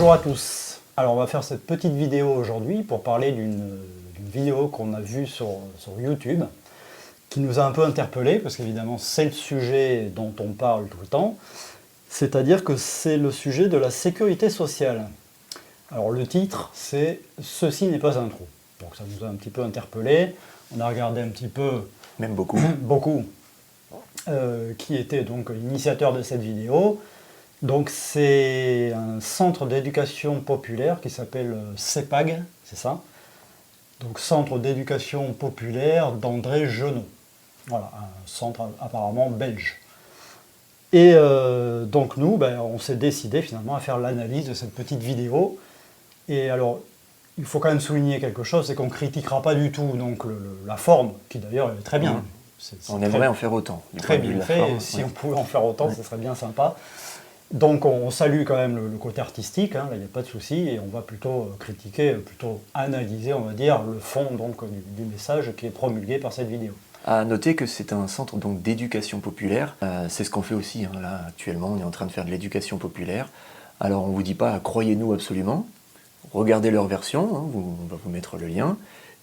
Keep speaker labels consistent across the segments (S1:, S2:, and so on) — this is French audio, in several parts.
S1: Bonjour à tous. Alors on va faire cette petite vidéo aujourd'hui pour parler d'une vidéo qu'on a vue sur YouTube qui nous a un peu interpellés parce qu'évidemment c'est le sujet dont on parle tout le temps, c'est-à-dire que c'est le sujet de la sécurité sociale. Alors le titre c'est « Ceci n'est pas un trou ». Donc ça nous a un petit peu interpellés, on a regardé un petit peu...
S2: Même beaucoup.
S1: beaucoup. Qui était donc l'initiateur de cette vidéo. Donc c'est un centre d'éducation populaire qui s'appelle CEPAG, c'est ça. Donc centre d'éducation populaire d'André Genot. Voilà, un centre apparemment belge. Et donc nous, on s'est décidé finalement à faire l'analyse de cette petite vidéo. Et alors, il faut quand même souligner quelque chose, c'est qu'on ne critiquera pas du tout donc, la forme, qui d'ailleurs est très bien.
S2: On aimerait en faire autant.
S1: Très bien fait, et si on pouvait en faire autant, ce serait bien sympa. Donc on salue quand même le côté artistique, hein, là il n'y a pas de souci, et on va plutôt critiquer, plutôt analyser, on va dire, le fond donc, du message qui est promulgué par cette vidéo.
S2: À noter que c'est un centre d'éducation populaire, c'est ce qu'on fait aussi, hein, là actuellement on est en train de faire de l'éducation populaire. Alors on ne vous dit pas croyez-nous absolument, regardez leur version, hein, on va vous mettre le lien,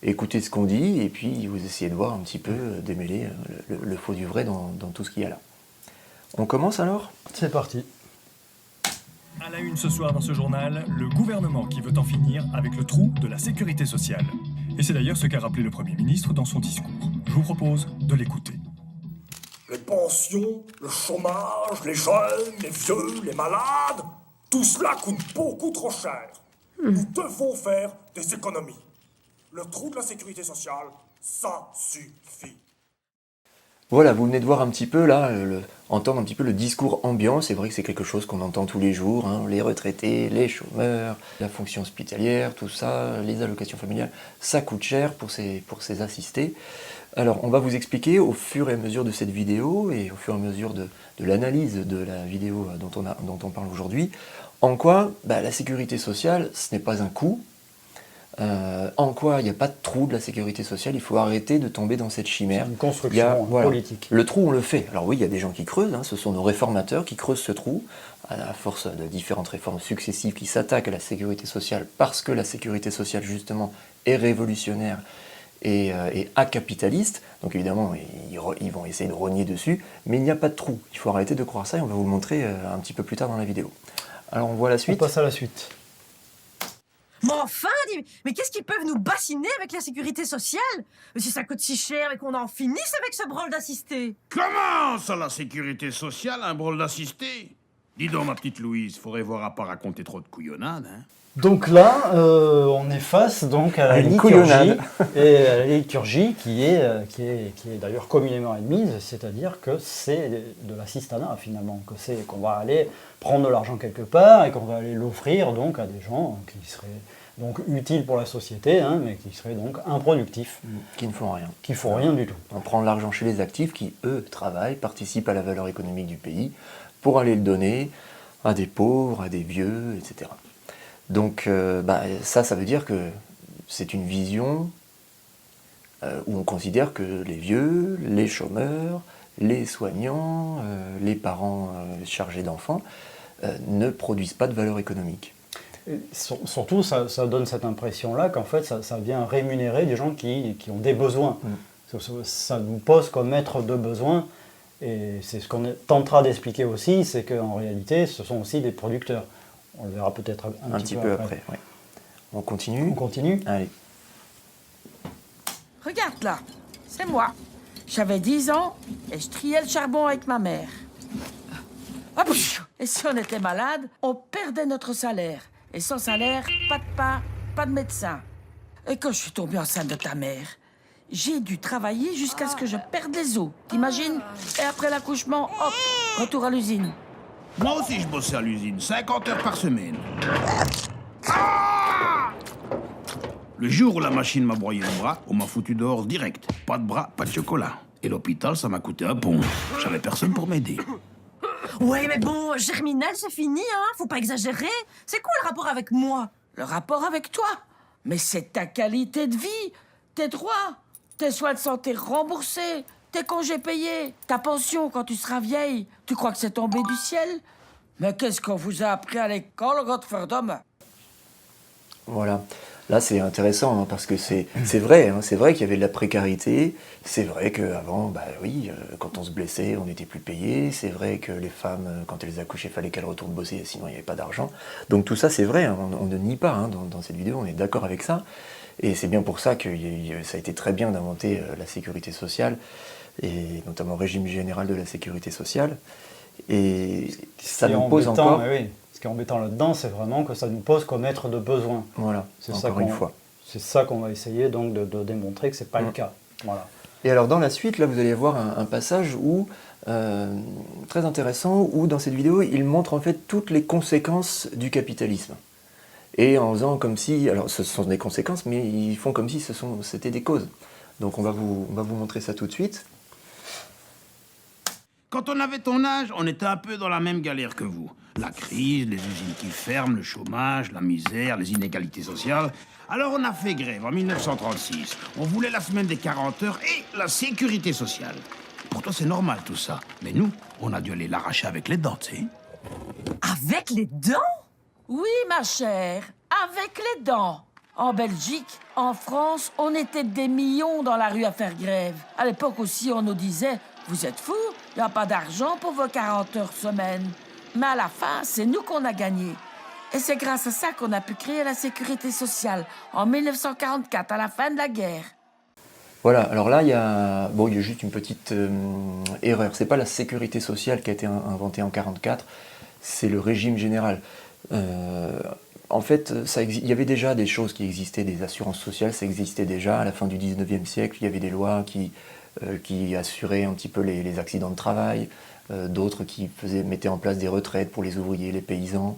S2: écoutez ce qu'on dit, et puis vous essayez de voir un petit peu, démêler le faux du vrai dans tout ce qu'il y a là. On commence alors ?
S1: C'est parti.
S3: À la une ce soir dans ce journal, le gouvernement qui veut en finir avec le trou de la sécurité sociale. Et c'est d'ailleurs ce qu'a rappelé le Premier ministre dans son discours. Je vous propose de l'écouter.
S4: Les pensions, le chômage, les jeunes, les vieux, les malades, tout cela coûte beaucoup trop cher. Nous devons faire des économies. Le trou de la sécurité sociale, ça suffit.
S2: Voilà, vous venez de voir un petit peu là, entendre un petit peu le discours ambiant. C'est vrai que c'est quelque chose qu'on entend tous les jours, hein, les retraités, les chômeurs, la fonction hospitalière, tout ça, les allocations familiales, ça coûte cher pour ces assistés. Alors on va vous expliquer au fur et à mesure de cette vidéo et au fur et à mesure de l'analyse de la vidéo dont on parle aujourd'hui, en quoi la sécurité sociale ce n'est pas un coût. En quoi il n'y a pas de trou de la sécurité sociale, il faut arrêter de tomber dans cette chimère.
S1: C'est une construction politique.
S2: Le trou, on le fait. Alors oui, il y a des gens qui creusent, hein, ce sont nos réformateurs qui creusent ce trou, à force de différentes réformes successives qui s'attaquent à la sécurité sociale, parce que la sécurité sociale, justement, est révolutionnaire et acapitaliste. Donc évidemment, ils vont essayer de rogner dessus, mais il n'y a pas de trou. Il faut arrêter de croire ça, et on va vous le montrer un petit peu plus tard dans la vidéo. Alors on voit la suite.
S1: On passe à la suite.
S5: Mais enfin, mais qu'est-ce qu'ils peuvent nous bassiner avec la sécurité sociale? Mais si ça coûte si cher et qu'on en finisse avec ce brol d'assisté.
S6: Comment ça, la sécurité sociale, un brol d'assisté? Dis donc, ma petite Louise, faudrait voir à pas raconter trop de couillonnade, hein.
S1: Donc là, on est face donc à la liturgie, et à la liturgie qui est d'ailleurs communément admise, c'est-à-dire que c'est de l'assistanat finalement, que c'est qu'on va aller prendre de l'argent quelque part et qu'on va aller l'offrir donc à des gens qui seraient donc utiles pour la société, hein, mais qui seraient donc improductifs.
S2: Qui ne font rien.
S1: Qui font rien du tout.
S2: On prend l'argent chez les actifs qui, eux, travaillent, participent à la valeur économique du pays, pour aller le donner à des pauvres, à des vieux, etc. Donc ça veut dire que c'est une vision où on considère que les vieux, les chômeurs, les soignants, les parents chargés d'enfants ne produisent pas de valeur économique.
S1: Et surtout, ça donne cette impression-là qu'en fait, ça vient rémunérer des gens qui ont des besoins. Ça nous pose comme être de besoins, et c'est ce qu'on tentera d'expliquer aussi, c'est qu'en réalité, ce sont aussi des producteurs. On le verra peut-être un petit peu après.
S2: Ouais. On continue ?
S1: On continue ?
S2: Allez.
S7: Regarde là, c'est moi. J'avais 10 ans et je triais le charbon avec ma mère. Hop, et si on était malade, on perdait notre salaire. Et sans salaire, pas de pain, pas de médecin. Et quand je suis tombée enceinte de ta mère, j'ai dû travailler jusqu'à ce que je perde les os. T'imagines ? Et après l'accouchement, hop, retour à l'usine.
S6: Moi aussi, je bossais à l'usine, 50 heures par semaine. Ah! Le jour où la machine m'a broyé le bras, on m'a foutu dehors direct. Pas de bras, pas de chocolat. Et l'hôpital, ça m'a coûté un pont. J'avais personne pour m'aider.
S5: Ouais, mais bon, Germinal, c'est fini, hein. Faut pas exagérer. C'est quoi le rapport avec moi?
S7: Le rapport avec toi? Mais c'est ta qualité de vie, tes droits, tes soins de santé remboursés, tes congés payés, ta pension quand tu seras vieille. Tu crois que c'est tombé du ciel? Mais qu'est-ce qu'on vous a appris à l'école, Godferdom?
S2: Voilà. Là, c'est intéressant, hein, parce que c'est vrai, hein, c'est vrai qu'il y avait de la précarité, c'est vrai qu'avant, bah oui, quand on se blessait, on n'était plus payé, c'est vrai que les femmes, quand elles accouchaient, il fallait qu'elles retournent bosser, sinon il n'y avait pas d'argent. Donc tout ça, c'est vrai, hein, on ne nie pas, hein, dans cette vidéo, on est d'accord avec ça. Et c'est bien pour ça que ça a été très bien d'inventer la sécurité sociale, et notamment le régime général de la sécurité sociale. Et ça nous pose encore...
S1: Oui. Ce qui est embêtant là-dedans, c'est vraiment que ça nous pose comme être de besoin.
S2: Voilà,
S1: c'est
S2: encore une fois.
S1: C'est ça qu'on va essayer donc de démontrer que ce n'est pas le cas. Voilà.
S2: Et alors dans la suite, là vous allez voir un passage où, très intéressant, où dans cette vidéo, il montre en fait toutes les conséquences du capitalisme. Et en faisant comme si, alors ce sont des conséquences, mais ils font comme si c'était des causes. Donc on va vous montrer ça tout de suite.
S6: Quand on avait ton âge, on était un peu dans la même galère que vous. La crise, les usines qui ferment, le chômage, la misère, les inégalités sociales. Alors on a fait grève en 1936. On voulait la semaine des 40 heures et la sécurité sociale. Pour toi, c'est normal tout ça. Mais nous, on a dû aller l'arracher avec les dents, tu sais.
S5: Avec les dents?
S7: Oui, ma chère, avec les dents. En Belgique, en France, on était des millions dans la rue à faire grève. À l'époque aussi, on nous disait « Vous êtes fous, il n'y a pas d'argent pour vos 40 heures semaine. » Mais à la fin, c'est nous qu'on a gagné. Et c'est grâce à ça qu'on a pu créer la sécurité sociale en 1944, à la fin de la guerre.
S2: Voilà, alors là, il y a juste une petite erreur. C'est pas la sécurité sociale qui a été inventée en 1944, c'est le régime général. En fait, il y avait déjà des choses qui existaient, des assurances sociales, ça existait déjà. À la fin du 19e siècle, il y avait des lois qui assuraient un petit peu les accidents de travail, d'autres qui mettaient en place des retraites pour les ouvriers, les paysans.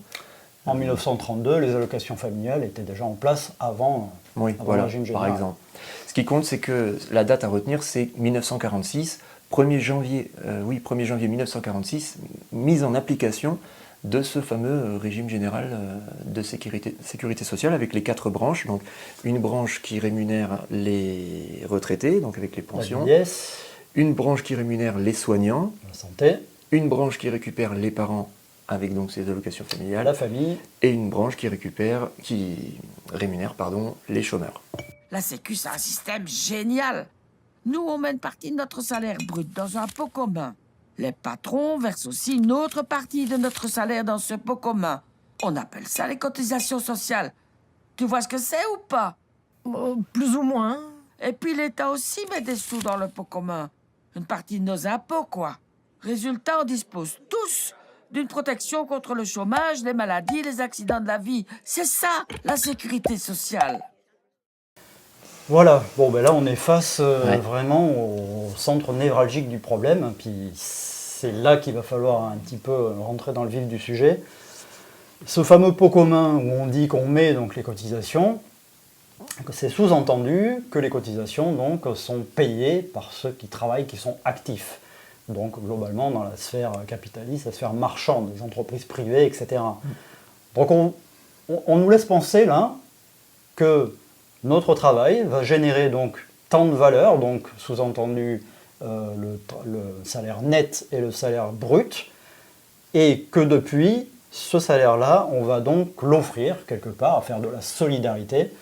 S1: En 1932, les allocations familiales étaient déjà en place avant le régime général.
S2: Par exemple. Ce qui compte, c'est que la date à retenir, c'est 1946, 1er janvier 1946, mise en application de ce fameux régime général de sécurité sociale avec les 4 branches. Donc une branche qui rémunère les retraités, donc avec les pensions.
S1: La vieillesse.
S2: Une branche qui rémunère les soignants.
S1: La santé.
S2: Une branche qui récupère les parents avec donc ces allocations familiales.
S1: La famille.
S2: Et une branche qui rémunère les chômeurs.
S7: La Sécu, c'est un système génial. Nous, on met une partie de notre salaire brut dans un pot commun. Les patrons versent aussi une autre partie de notre salaire dans ce pot commun. On appelle ça les cotisations sociales. Tu vois ce que c'est ou pas?
S5: Plus ou moins.
S7: Et puis l'État aussi met des sous dans le pot commun. Une partie de nos impôts, quoi. Résultat, on dispose tous d'une protection contre le chômage, les maladies, les accidents de la vie. C'est ça, la sécurité sociale.
S1: Voilà, là on est face vraiment au centre névralgique du problème, puis c'est là qu'il va falloir un petit peu rentrer dans le vif du sujet. Ce fameux pot commun où on dit qu'on met donc les cotisations, c'est sous-entendu que les cotisations donc sont payées par ceux qui travaillent, qui sont actifs. Donc globalement dans la sphère capitaliste, la sphère marchande, des entreprises privées, etc. Donc on nous laisse penser là que notre travail va générer donc tant de valeur, donc sous-entendu le salaire net et le salaire brut, et que depuis ce salaire-là, on va donc l'offrir quelque part, à faire de la solidarité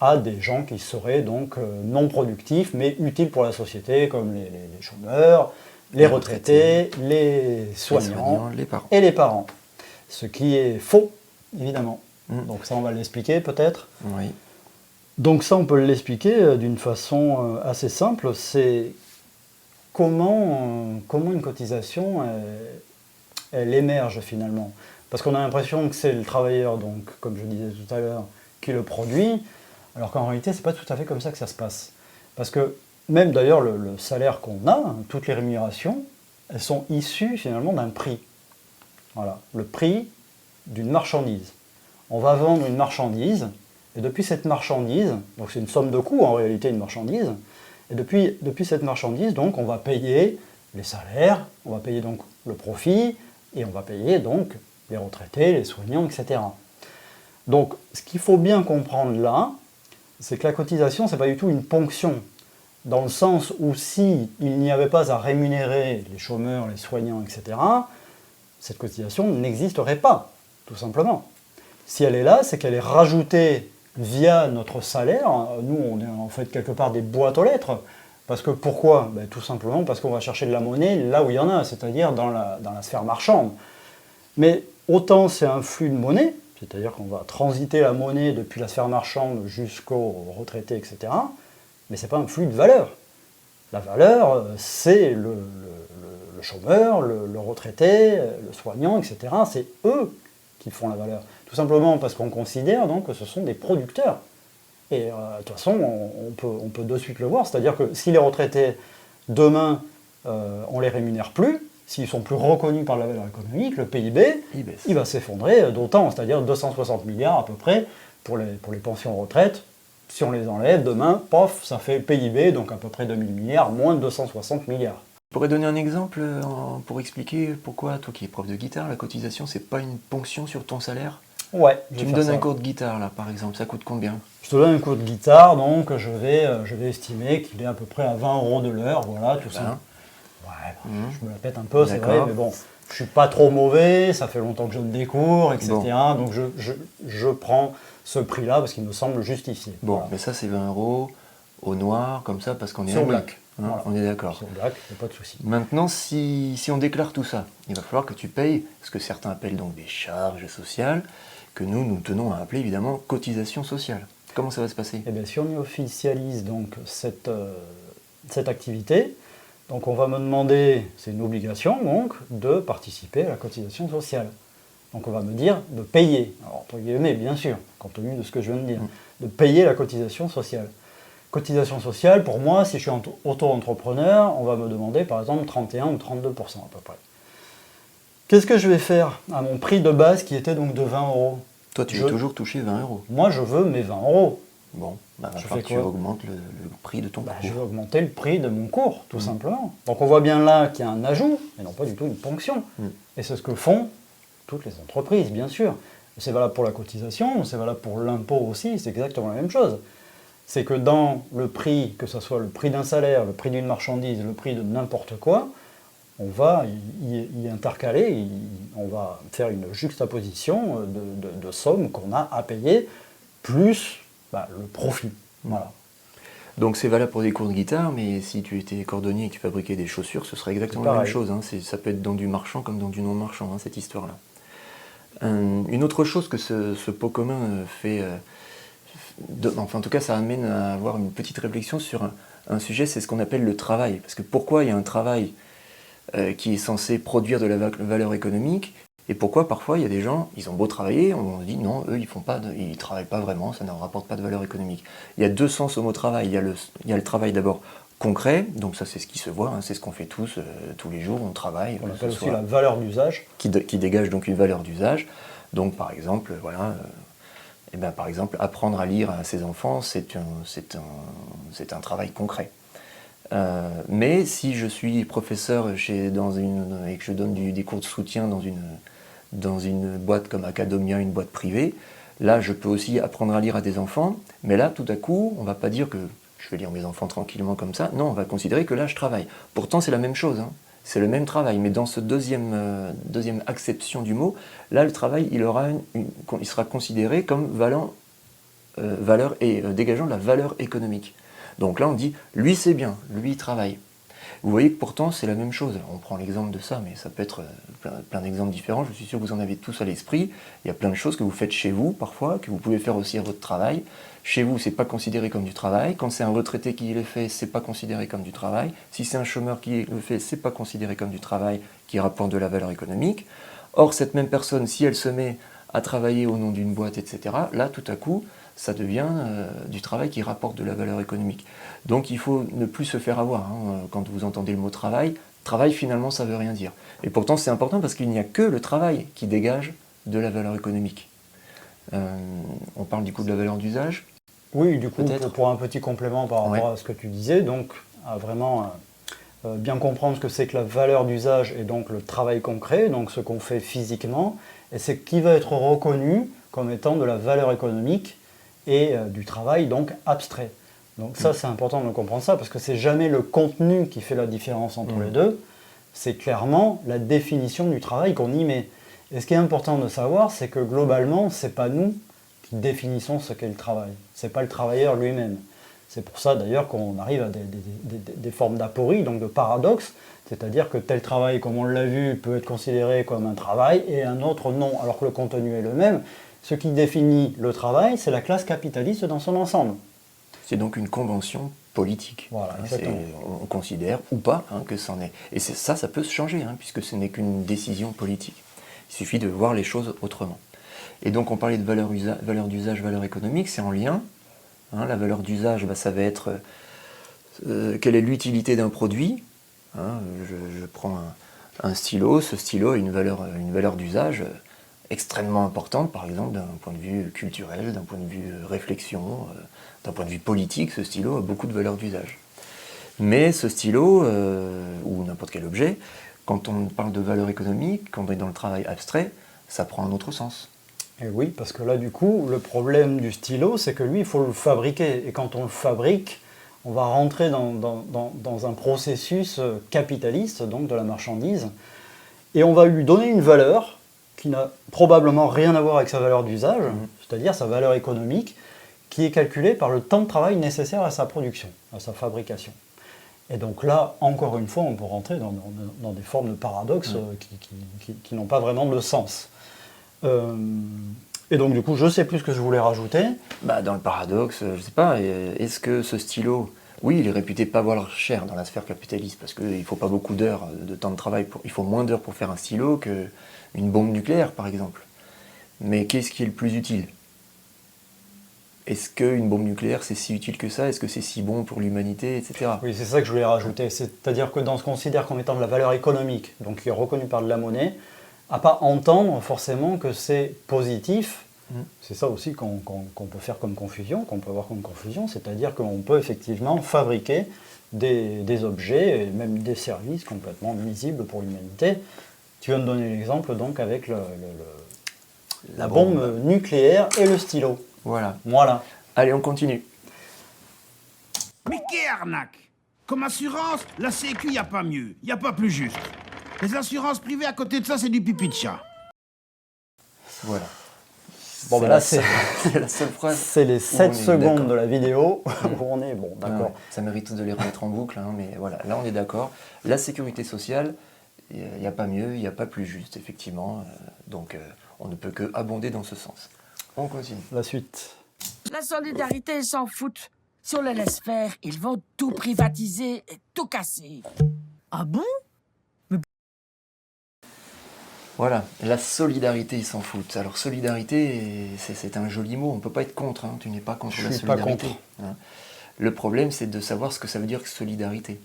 S1: à des gens qui seraient donc non productifs, mais utiles pour la société, comme les chômeurs, les retraités, les soignants et les parents. Ce qui est faux, évidemment. Donc ça, on va l'expliquer peut-être.
S2: Oui.
S1: Donc ça, on peut l'expliquer d'une façon assez simple, c'est comment une cotisation, elle émerge finalement. Parce qu'on a l'impression que c'est le travailleur, donc comme je disais tout à l'heure, qui le produit, alors qu'en réalité, c'est pas tout à fait comme ça que ça se passe. Parce que même d'ailleurs, le salaire qu'on a, toutes les rémunérations, elles sont issues finalement d'un prix. Voilà, le prix d'une marchandise. On va vendre une marchandise, et depuis cette marchandise, donc c'est une somme de coûts en réalité, une marchandise, et depuis cette marchandise, donc on va payer les salaires, on va payer donc le profit, et on va payer donc les retraités, les soignants, etc. Donc ce qu'il faut bien comprendre là, c'est que la cotisation, c'est pas du tout une ponction, dans le sens où si il n'y avait pas à rémunérer les chômeurs, les soignants, etc., cette cotisation n'existerait pas, tout simplement. Si elle est là, c'est qu'elle est rajoutée via notre salaire. Nous, on est en fait quelque part des boîtes aux lettres. Parce que pourquoi? Ben, tout simplement parce qu'on va chercher de la monnaie là où il y en a, c'est-à-dire dans la sphère marchande. Mais autant c'est un flux de monnaie, c'est-à-dire qu'on va transiter la monnaie depuis la sphère marchande jusqu'aux retraités, etc. Mais ce n'est pas un flux de valeur. La valeur, c'est le chômeur, le retraité, le soignant, etc. C'est eux qui font la valeur. Tout simplement parce qu'on considère donc que ce sont des producteurs. Et de toute façon, on peut de suite le voir, c'est-à-dire que si les retraités, demain, on ne les rémunère plus, s'ils sont plus reconnus par la valeur économique, le PIB, il va s'effondrer d'autant, c'est-à-dire 260 milliards à peu près pour les pensions retraites. Si on les enlève, demain, pof, ça fait le PIB, donc à peu près 2000 milliards, moins de 260 milliards.
S2: Tu pourrais donner un exemple pour expliquer pourquoi, toi qui es prof de guitare, la cotisation, c'est pas une ponction sur ton salaire?
S1: Ouais.
S2: Tu me donnes un cours de guitare, là, par exemple, ça coûte combien?
S1: Je te donne un cours de guitare, donc je vais estimer qu'il est à peu près à 20 € de l'heure, voilà, tout ça. Ouais, je me la pète un peu, c'est vrai, mais bon, je suis pas trop mauvais, ça fait longtemps que je donne des cours, etc. Bon. Donc je prends ce prix-là parce qu'il me semble justifié.
S2: Bon,
S1: voilà.
S2: Mais ça c'est 20 € au noir, comme ça, parce qu'on est
S1: sur
S2: en
S1: black.
S2: Hein, voilà. On est d'accord.
S1: Sur black, il n'y a pas de souci.
S2: Maintenant, si on déclare tout ça, il va falloir que tu payes ce que certains appellent donc des charges sociales, que nous tenons à appeler évidemment cotisation sociale. Comment ça va se passer?
S1: Eh bien, si on officialise donc cette activité, donc on va me demander, c'est une obligation donc, de participer à la cotisation sociale. Donc on va me dire de payer, alors entre guillemets bien sûr, compte tenu de ce que je viens de dire, de payer la cotisation sociale. Cotisation sociale, pour moi, si je suis auto-entrepreneur, on va me demander par exemple 31 ou 32% à peu près. Qu'est-ce que je vais faire à mon prix de base qui était donc de 20 €?
S2: Toi, tu veux toujours toucher 20 €.
S1: Moi, je veux mes 20 €.
S2: Bon, tu augmentes le prix de ton cours.
S1: Je vais augmenter le prix de mon cours, tout simplement. Donc on voit bien là qu'il y a un ajout, et non pas du tout une ponction. Et c'est ce que font toutes les entreprises, bien sûr. C'est valable pour la cotisation, c'est valable pour l'impôt aussi, c'est exactement la même chose. C'est que dans le prix, que ce soit le prix d'un salaire, le prix d'une marchandise, le prix de n'importe quoi, on va y intercaler, on va faire une juxtaposition de sommes qu'on a à payer, plus le profit. Voilà.
S2: Donc c'est valable pour des cours de guitare, mais si tu étais cordonnier et que tu fabriquais des chaussures, ce serait exactement la même chose. Hein. Ça peut être dans du marchand comme dans du non-marchand, hein, cette histoire-là. Une autre chose que ce pot commun fait, enfin en tout cas ça amène à avoir une petite réflexion sur un sujet, c'est ce qu'on appelle le travail. Parce que pourquoi il y a un travail qui est censé produire de la valeur économique, et pourquoi parfois il y a des gens, ils ont beau travailler, on se dit non, eux ils travaillent pas vraiment, ça ne leur rapporte pas de valeur économique. Il y a deux sens au mot travail, il y a le travail d'abord concret, donc ça c'est ce qui se voit, hein, c'est ce qu'on fait tous les jours, on travaille.
S1: On appelle aussi la valeur d'usage.
S2: Qui dégage donc une valeur d'usage. Donc par exemple, par exemple, apprendre à lire à ses enfants, c'est un travail concret. Mais si je suis professeur et que je donne des cours de soutien dans une boîte comme Academia, une boîte privée, là je peux aussi apprendre à lire à des enfants, mais là tout à coup, on ne va pas dire que je vais lire mes enfants tranquillement comme ça, non, on va considérer que là je travaille. Pourtant c'est la même chose, hein. C'est le même travail, mais dans ce deuxième acception du mot, là le travail il sera considéré comme valeur et dégageant de la valeur économique. Donc là on dit, lui c'est bien, lui il travaille. Vous voyez que pourtant c'est la même chose. On prend l'exemple de ça, mais ça peut être plein d'exemples différents. Je suis sûr que vous en avez tous à l'esprit. Il y a plein de choses que vous faites chez vous parfois, que vous pouvez faire aussi à votre travail. Chez vous, c'est pas considéré comme du travail. Quand c'est un retraité qui le fait, c'est pas considéré comme du travail. Si c'est un chômeur qui le fait, c'est pas considéré comme du travail qui rapporte de la valeur économique. Or, cette même personne, si elle se met à travailler au nom d'une boîte, etc., là, tout à coup, ça devient du travail qui rapporte de la valeur économique. Donc il faut ne plus se faire avoir. Hein, quand vous entendez le mot travail, travail finalement ça veut rien dire. Et pourtant c'est important parce qu'il n'y a que le travail qui dégage de la valeur économique. On parle du coup de la valeur d'usage.
S1: Oui, du coup pour un petit complément par rapport à ce que tu disais, donc à vraiment bien comprendre ce que c'est que la valeur d'usage et donc le travail concret, donc ce qu'on fait physiquement, et c'est qui va être reconnu comme étant de la valeur économique et du travail donc abstrait. Donc ça c'est important de comprendre ça parce que c'est jamais le contenu qui fait la différence entre les deux, c'est clairement la définition du travail qu'on y met. Et ce qui est important de savoir, c'est que globalement, c'est pas nous qui définissons ce qu'est le travail. Ce n'est pas le travailleur lui-même. C'est pour ça d'ailleurs qu'on arrive à des formes d'aporie, donc de paradoxe, c'est-à-dire que tel travail, comme on l'a vu, peut être considéré comme un travail et un autre non, alors que le contenu est le même. Ce qui définit le travail, c'est la classe capitaliste dans son ensemble.
S2: C'est donc une convention politique.
S1: Voilà, exactement.
S2: On considère ou pas que c'en est. Et ça peut se changer, puisque ce n'est qu'une décision politique. Il suffit de voir les choses autrement. Et donc on parlait de valeur d'usage, valeur économique, c'est en lien. La valeur d'usage, ça va être quelle est l'utilité d'un produit. Je prends un stylo, ce stylo a une valeur d'usage extrêmement importante, par exemple d'un point de vue culturel, d'un point de vue réflexion, d'un point de vue politique, ce stylo a beaucoup de valeur d'usage. Mais ce stylo, ou n'importe quel objet, quand on parle de valeur économique, quand on est dans le travail abstrait, ça prend un autre sens.
S1: Et oui, parce que là, du coup, le problème du stylo, c'est que lui, il faut le fabriquer. Et quand on le fabrique, on va rentrer dans un processus capitaliste, donc de la marchandise, et on va lui donner une valeur qui n'a probablement rien à voir avec sa valeur d'usage, c'est-à-dire sa valeur économique, qui est calculée par le temps de travail nécessaire à sa production, à sa fabrication. Et donc là, encore une fois, on peut rentrer dans des formes de paradoxes qui n'ont pas vraiment de sens. Et donc du coup, je ne sais plus ce que je voulais rajouter.
S2: Dans le paradoxe, je ne sais pas, est-ce que ce stylo, oui, il est réputé pas valoir cher dans la sphère capitaliste, parce qu'il ne faut pas beaucoup d'heures de temps de travail, il faut moins d'heures pour faire un stylo qu'une bombe nucléaire, par exemple. Mais qu'est-ce qui est le plus utile ? Est-ce qu'une bombe nucléaire, c'est si utile que ça ? Est-ce que c'est si bon pour l'humanité, etc.
S1: Oui, c'est ça que je voulais rajouter. C'est-à-dire que dans ce qu'on considère comme étant de la valeur économique, donc qui est reconnue par de la monnaie, à pas entendre forcément que c'est positif. C'est ça aussi qu'on peut faire comme confusion, qu'on peut avoir comme confusion, c'est-à-dire qu'on peut effectivement fabriquer des objets et même des services complètement nuisibles pour l'humanité. Tu viens de donner l'exemple donc avec la bombe nucléaire et le stylo.
S2: Voilà. Allez, on continue.
S6: Mais quelle arnaque! Comme assurance, la Sécu, y a pas mieux, y a pas plus juste. Les assurances privées à côté de ça, c'est du pipi de chat.
S2: Voilà.
S1: Bon, là, c'est
S2: la seule phrase.
S1: C'est les 7 secondes de la vidéo où on est, bon, d'accord.
S2: Ouais, ça mérite de les remettre en boucle, mais voilà, là on est d'accord. La sécurité sociale, il n'y a pas mieux, il n'y a pas plus juste, effectivement. Donc on ne peut que abonder dans ce sens. On continue.
S1: La suite.
S7: La solidarité, ils s'en foutent. Si on les laisse faire, ils vont tout privatiser et tout casser.
S5: Ah bon?
S2: Voilà, la solidarité, ils s'en foutent. Alors solidarité, c'est un joli mot, on ne peut pas être contre, tu n'es pas contre la solidarité. Le problème, c'est de savoir ce que ça veut dire que solidarité.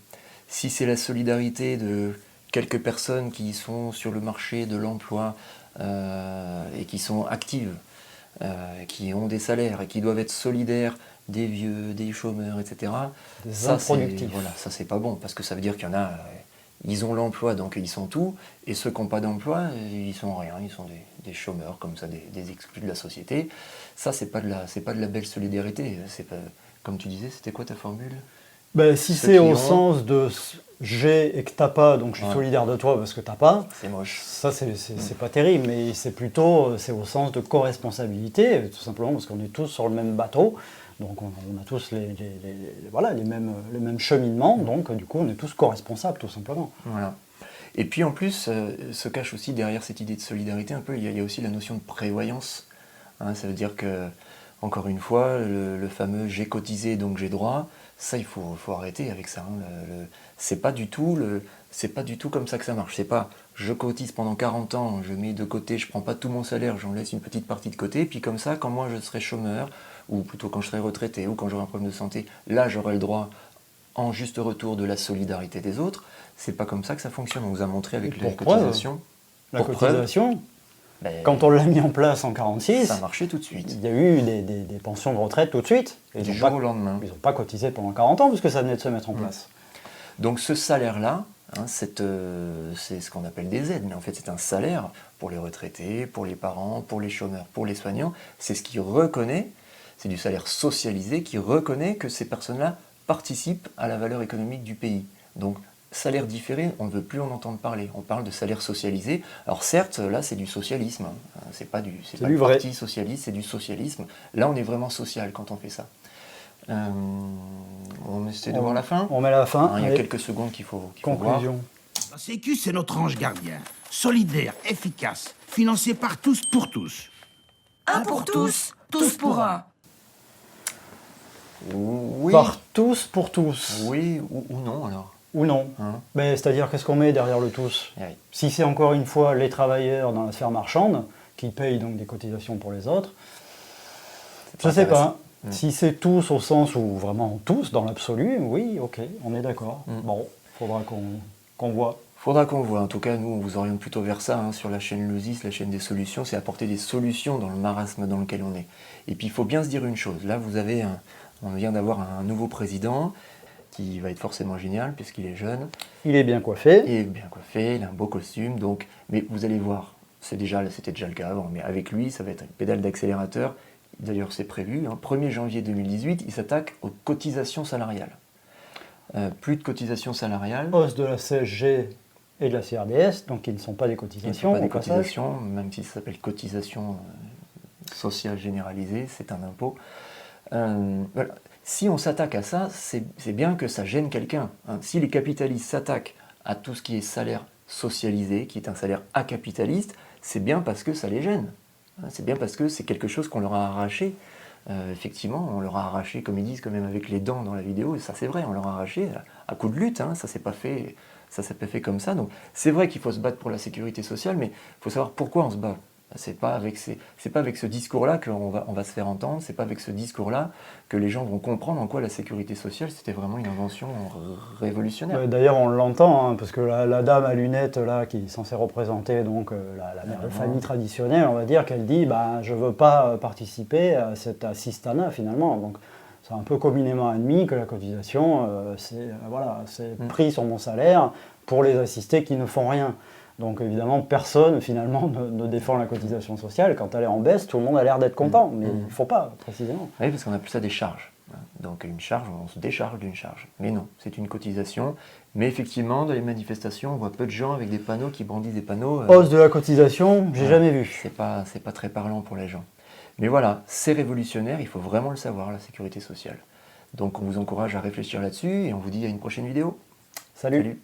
S2: Si c'est la solidarité de quelques personnes qui sont sur le marché de l'emploi et qui sont actives, qui ont des salaires et qui doivent être solidaires des vieux, des chômeurs, etc.
S1: Des improductifs.
S2: Voilà, ça c'est pas bon, parce que ça veut dire qu'il y en a... Ils ont l'emploi, donc ils sont tout, et ceux qui n'ont pas d'emploi, ils sont rien, ils sont des chômeurs, comme ça, des exclus de la société. Ça, c'est pas de la belle solidarité. C'est pas, comme tu disais, c'était quoi ta formule ?
S1: Si c'est au sens de j'ai et que t'as pas, donc je suis solidaire de toi parce que t'as pas,
S2: c'est moche.
S1: Ça, c'est pas terrible, mais c'est plutôt c'est au sens de co-responsabilité, tout simplement parce qu'on est tous sur le même bateau. Donc on a tous les mêmes cheminements, donc du coup on est tous co-responsables tout simplement.
S2: Voilà. Et puis en plus, se cache aussi derrière cette idée de solidarité un peu, il y a aussi la notion de prévoyance. Ça veut dire que, encore une fois, le fameux « j'ai cotisé donc j'ai droit », ça il faut arrêter avec ça. C'est pas du tout comme ça que ça marche. C'est pas « je cotise pendant 40 ans, je mets de côté, je prends pas tout mon salaire, j'en laisse une petite partie de côté, puis comme ça, quand moi je serai chômeur, ou plutôt quand je serai retraité, ou quand j'aurai un problème de santé, là j'aurai le droit, en juste retour de la solidarité des autres ». C'est pas comme ça que ça fonctionne. On vous a montré avec les cotisations.
S1: La cotisation, quand on l'a mis en place en 1946,
S2: ça marchait tout de suite.
S1: Il y a eu des pensions de retraite tout de suite.
S2: Du jour au lendemain.
S1: Ils n'ont pas cotisé pendant 40 ans puisque ça venait de se mettre en place.
S2: Donc ce salaire-là, c'est ce qu'on appelle des aides, mais en fait c'est un salaire pour les retraités, pour les parents, pour les chômeurs, pour les soignants. C'est ce qui reconnaît, c'est du salaire socialisé qui reconnaît que ces personnes-là participent à la valeur économique du pays. Donc salaire différé, on ne veut plus en entendre parler. On parle de salaire socialisé. Alors certes, là, c'est du socialisme. Hein. C'est pas du
S1: vrai.
S2: parti socialiste, c'est du socialisme. Là, on est vraiment social quand on fait ça. On essaie de voir la fin.
S1: On met la fin.
S2: Hein, il y a
S1: allez,
S2: quelques secondes qu'il faut voir.
S1: conclusion.
S6: La Sécu, c'est notre ange gardien. Solidaire, efficace, financé par tous pour tous.
S7: Un pour tous, tous pour un.
S2: Oui,
S1: Par tous pour tous.
S2: oui ou non alors.
S1: Ou non.
S2: Hein.
S1: Mais c'est-à-dire, qu'est-ce qu'on met derrière le tous?
S2: Oui.
S1: Si c'est encore une fois les travailleurs dans la sphère marchande, qui payent donc des cotisations pour les autres, je sais pas. Si c'est tous au sens où vraiment tous, dans l'absolu, oui, ok, on est d'accord. Bon, faudra qu'on voit.
S2: Faudra qu'on voit. En tout cas, nous, on vous oriente plutôt vers ça, hein, sur la chaîne Luzis, la chaîne des solutions, c'est apporter des solutions dans le marasme dans lequel on est. Et puis, il faut bien se dire une chose. Là, on vient d'avoir un nouveau président qui va être forcément génial, puisqu'il est jeune.
S1: Il est bien coiffé.
S2: Il est bien coiffé, il a un beau costume, donc... Mais vous allez voir, c'était déjà le cas avant, mais avec lui, ça va être une pédale d'accélérateur. D'ailleurs, c'est prévu, hein, 1er janvier 2018, il s'attaque aux cotisations salariales. Plus de cotisations salariales.
S1: Hausse de la CSG et de la CRDS, donc qui ne sont pas des
S2: Qui ne
S1: cotisations.
S2: sont pas des
S1: au passage.
S2: cotisations, même si ça s'appelle cotisation sociale généralisée, c'est un impôt. Voilà. Si on s'attaque à ça, c'est bien que ça gêne quelqu'un. Hein. Si les capitalistes s'attaquent à tout ce qui est salaire socialisé, qui est un salaire acapitaliste, c'est bien parce que ça les gêne. Hein. C'est bien parce que c'est quelque chose qu'on leur a arraché. Effectivement, on leur a arraché, comme ils disent quand même avec les dents dans la vidéo, et ça c'est vrai, on leur a arraché à coup de lutte, hein, ça s'est pas fait comme ça. Donc c'est vrai qu'il faut se battre pour la sécurité sociale, mais il faut savoir pourquoi on se bat. C'est pas avec ce discours-là qu'on va se faire entendre, c'est pas avec ce discours-là que les gens vont comprendre en quoi la sécurité sociale c'était vraiment une invention révolutionnaire.
S1: D'ailleurs, on l'entend, hein, parce que la dame à lunettes là, qui est censée représenter donc, la mère de famille traditionnelle, on va dire qu'elle dit bah, je ne veux pas participer à cet assistanat finalement. Donc, c'est un peu communément admis que la cotisation, c'est pris sur mon salaire pour les assistés qui ne font rien. Donc évidemment, personne finalement ne défend la cotisation sociale. Quand elle est en baisse, tout le monde a l'air d'être content, mais il ne faut pas, précisément.
S2: Oui, parce qu'on appelle ça des charges. Donc une charge, on se décharge d'une charge. Mais non, c'est une cotisation. Mais effectivement, dans les manifestations, on voit peu de gens avec des panneaux qui brandissent des panneaux.
S1: Hausse de la cotisation, j'ai jamais vu.
S2: C'est pas très parlant pour les gens. Mais voilà, c'est révolutionnaire, il faut vraiment le savoir, la sécurité sociale. Donc on vous encourage à réfléchir là-dessus et on vous dit à une prochaine vidéo.
S1: Salut.
S2: Salut.